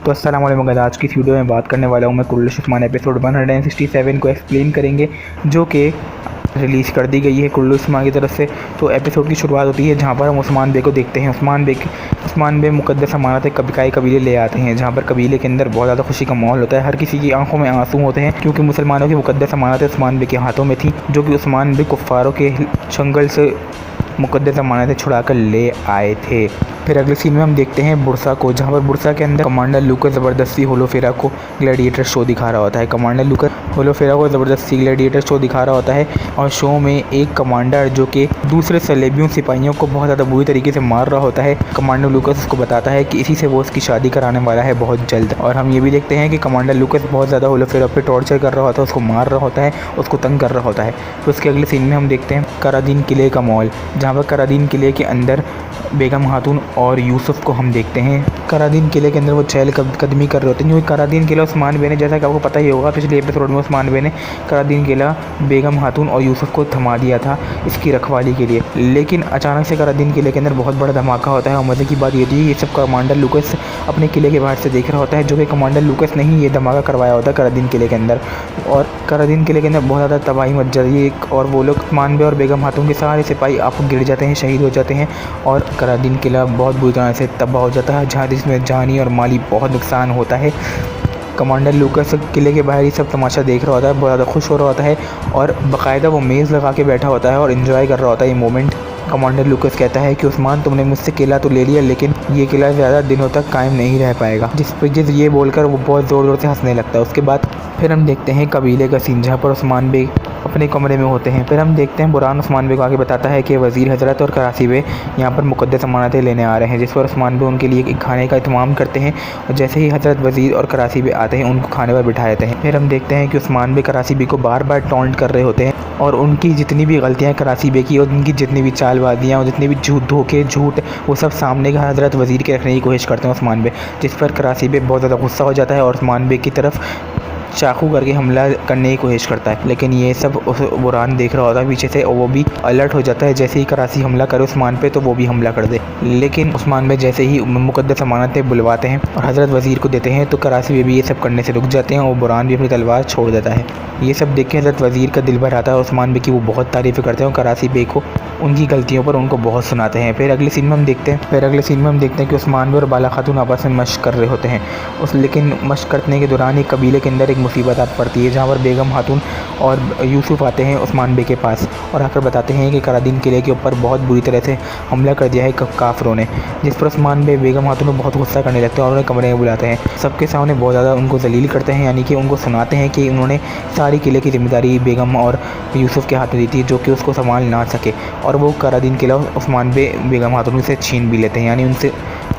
तो अस्सलाम वालेकुम गाइस, आज की इस वीडियो में बात करने वाला हूँ मैं कुल्लुश उस्मान एपिसोड 167 को एक्सप्लेन करेंगे, जो कि रिलीज़ कर दी गई है कुल्लुश उस्मान की तरफ से। तो एपिसोड की शुरुआत होती है जहाँ पर हम उस्मान बे को देखते हैं। उस्मान बे मुक़द्दस अमानत कई कबीले ले आते हैं, जहाँ पर कबीले के अंदर बहुत ज़्यादा खुशी का माहौल होता है। हर किसी की आंखों में आंसू होते हैं, क्योंकि मुसलमानों की मुक़द्दस अमानत उस्मान बे के हाथों में थी, जो कि उस्मान बे कुफ़ारों के चंगल से मुक़द्दस अमानतें छुड़ा कर ले आए थे। फिर अगले सीन में हम देखते हैं बुरसा को, जहाँ पर बुरसा के अंदर कमांडर लूकस ज़बरदस्ती होलोफेरा को ग्लैडिएटर शो दिखा रहा होता है। कमांडर लूकस होलोफेरा को ज़बरदस्ती ग्लैडिएटर शो दिखा रहा होता है, और शो में एक कमांडर जो कि दूसरे सलेबियों सिपाहियों को बहुत ज़्यादा बुरी तरीके से मार रहा होता है। कमांडर लूकस उसको बताता है कि इसी से वो उसकी शादी कराने वाला है बहुत जल्द। और हम ये भी देखते हैं कि कमांडर लूकस बहुत ज़्यादा होलोफेरा पे टॉर्चर कर रहा होता है, उसको मार रहा होता है, उसको तंग कर रहा होता है। तो उसके अगले सीन में हम देखते हैं करादीन किले का मॉल, जहाँ पर करादीन किले के अंदर बेगम खातून और यूसुफ को हम देखते हैं। करादीन किले के अंदर वो चहल कदमी कर रहे होते हैं, क्योंकि करादीन किला उस्मान बे ने, जैसा कि आपको पता ही होगा पिछले एपिसोड में, उस्मान बे ने करादीन किला बेगम खातून और यूसुफ को थमा दिया था इसकी रखवाली के लिए। लेकिन अचानक से करादीन किले के अंदर बहुत बड़ा धमाका होता है, और मज़े की बात ये थी, ये सब कमांडर लूकस अपने किले के बाहर से देख रहा होता है, जो कि कमांडर लूकस ने ही ये धमाका करवाया होता है करादीन किले के अंदर। और करादीन किले के अंदर बहुत ज़्यादा तबाही मच जाती है, और वो लोग उस्मान बे और बेगम खातून के सारे सिपाही आप गिर जाते हैं, शहीद हो जाते हैं, और करादीन किला बहुत बुरी तरह से तबाह हो जाता है, जहाँ जिसमें जानी और माली बहुत नुकसान होता है। कमांडर लूकस किले के बाहर ही सब तमाशा देख रहा होता है, बहुत ज़्यादा खुश हो रहा होता है, और बाकायदा वो मेज़ लगा के बैठा होता है और इन्जॉय कर रहा होता है ये मोमेंट। कमांडर लूकस कहता है कि उस्मान, तुमने मुझसे किला तो ले लिया, लेकिन ये किला ज़्यादा दिनों तक कायम नहीं रह पाएगा। जिस ये बोलकर वो बहुत ज़ोर ज़ोर से हंसने लगता है। उसके बाद फिर हम देखते हैं कबीले का सीन, जहाँ पर उस्मान बे अपने कमरे में होते हैं। फिर हम देखते हैं बुरहान उस्मान बे को आगे बताता है कि वज़ीर हज़रत और कराची बे यहाँ पर मुक़द्दस अमानतें लेने आ रहे हैं, जिस पर उस्मान बे उनके लिए एक खाने का इंतज़ाम करते हैं, और जैसे ही हज़रत वज़ीर और कराची बे आते हैं उनको खाने पर बिठा देते हैं। फिर हम देखते हैं कि उस्मान बे कराची बे को बार बार टॉन्ट कर रहे होते हैं, और उनकी जितनी भी गलतियाँ कराची बे की और उनकी जितनी भी चालबाजियाँ और जितनी भी झूठ वो सब सामने का हज़रत वज़ीर के रखने की कोशिश करते हैं उस्मान बे, जिस पर कराची बे बहुत ज़्यादा गुस्सा हो जाता है और उस्मान बे की तरफ चाकू करके हमला करने की कोशिश करता है। लेकिन ये सब बुरहान देख रहा होता है पीछे से, और वो भी अलर्ट हो जाता है, जैसे ही कराची हमला करे उस्मान पे तो वो भी हमला कर दे। लेकिन उस्मान बे जैसे ही मुक़द्दस अमानतें बुलवाते हैं और हज़रत वज़ीर को देते हैं, तो कराची में भी ये सब करने से रुक जाते हैं, और बुरहान भी अपनी तलवार छोड़ देता है। ये सब देख के हज़रत वज़ीर का दिल भर आता है, उस्मान बे की वो बहुत तारीफ़ें करते हैं, और कराची बे को उनकी गलतियों पर उनको बहुत सुनाते हैं। फिर अगले सीन में हम देखते हैं कि उस्मान बे और बाला खातून आपस में मशक़ कर रहे होते हैं। लेकिन मशक़ करने के दौरान एक कबीले के अंदर एक मुसीबत आ पड़ती है, जहाँ पर बेगम खातून और यूसुफ आते हैं उस्मान बे के पास और आकर बताते हैं कि करादीन किले के ऊपर बहुत बुरी तरह से हमला कर दिया है काफिरों ने, जिस पर उस्मान बे बेगम खातून को बहुत गुस्सा करने लगते हैं और उन्हें कमरे में बुलाते हैं। सबके सामने बहुत ज़्यादा उनको जलील करते हैं, यानी कि उनको सुनाते हैं कि उन्होंने सारी किले की जिम्मेदारी बेगम और यूसुफ के हाथ में दी थी, जो कि उसको संभाल ना सके, और वो करादीन किला उस्मान बे बेगम खातून से छीन भी लेते हैं, यानी उनसे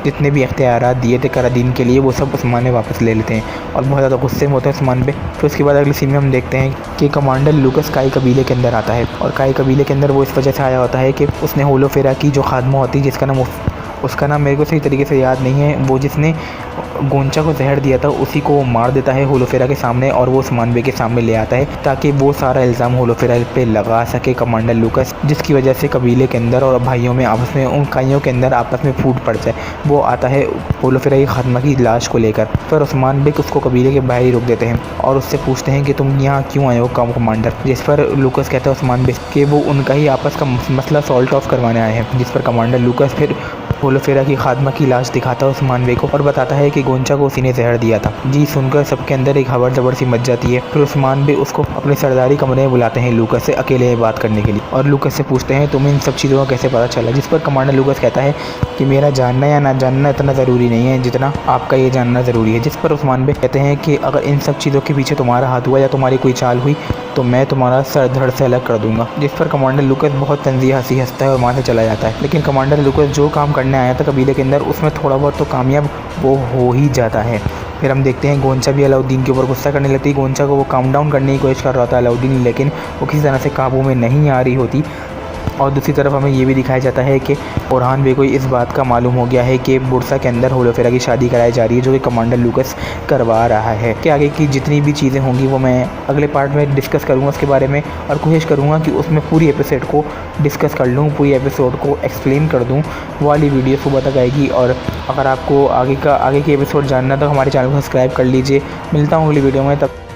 जितने भी इख्तियारात दिए थे करादीन के लिए वो सब उस्मान बे वापस ले लेते हैं, और बहुत ज़्यादा गुस्से में होते हैं उस्मान बे। फिर उसके बाद अगले सीन में हम देखते हैं कि कमांडर लूकस काई कबीले के अंदर आता है, और काई कबीले के अंदर वो इस वजह से आया होता है कि उसने होलोफेरा की जो खादमा होती है, जिसका नाम उसका नाम मेरे को सही तरीके से याद नहीं है, वो जिसने गोंचा को जहर दिया था उसी को वो मार देता है होलोफेरा के सामने, और वो उस्मान बे के सामने ले आता है ताकि वो सारा इल्ज़ाम होलोफेरा पे लगा सके कमांडर लूकस, जिसकी वजह से कबीले के अंदर और भाइयों में आपस में, उन काइयों के अंदर आपस में फूट पड़ जाए। वो आता है होलोफेरा की खात्मा की लाश को लेकर, पर उस्मान बे उसको कबीले के बाहर ही रोक देते हैं और उससे पूछते हैं कि तुम यहाँ क्यों आए हो कमांडर, जिस पर लूकस कहता है उस्मान बे कि वो उनका ही आपस का मसला सॉल्ट ऑफ करवाने आए हैं, जिस पर कमांडर लूकस फिर होलोफेरा की खात्मा की लाश दिखाता है उस्मान बे को और बताता है कि गोंचा को उसी ने जहर दिया था। जी सुनकर सबके अंदर एक खबर जबर सी मच जाती है। फिर उस्मान बे उसको अपने सरदारी कमरे में बुलाते हैं लूकस से अकेले बात करने के लिए, और लूकस से पूछते हैं तुम्हें इन सब चीज़ों का कैसे पता चला, जिस पर कमांडर लूकस कहता है कि मेरा जानना या ना जानना इतना ज़रूरी नहीं है जितना आपका ये जानना ज़रूरी है। जिस पर उस्मान बे कहते हैं कि अगर इन सब चीज़ों के पीछे तुम्हारा हाथ हुआ या तुम्हारी कोई चाल हुई तो मैं तुम्हारा सर धड़ से अलग कर दूंगा। जिस पर कमांडर लूकस बहुत तंज़िया हंसी हंसता है और वहाँ से चला जाता है। लेकिन कमांडर लूकस जो काम करने आया था कबीले के अंदर, उसमें थोड़ा बहुत तो कामयाब वो हो ही जाता है। फिर हम देखते हैं गोंचा भी अलाउद्दीन के ऊपर गुस्सा करने लगती है। गोंचा को वो काम डाउन करने की कोशिश कर रहा था अलाउद्दीन, लेकिन वो किसी तरह से काबू में नहीं आ रही होती। और दूसरी तरफ हमें ये भी दिखाया जाता है कि ओरहान बे को इस बात का मालूम हो गया है कि बुरसा के अंदर होलोफेरा की शादी कराई जा रही है, जो कि कमांडर लूकस करवा रहा है। कि आगे की जितनी भी चीज़ें होंगी वो मैं अगले पार्ट में डिस्कस करूँगा उसके बारे में, और कोशिश करूँगा कि उसमें पूरी एपिसोड को डिस्कस कर लूँ, पूरी एपिसोड को एक्सप्लेन कर दूँ। वो वाली वीडियो सुबह तक आएगी। और अगर आपको आगे की एपिसोड जानना तो हमारे चैनल को सब्सक्राइब कर लीजिए। मिलता हूँ अगली वीडियो में, तब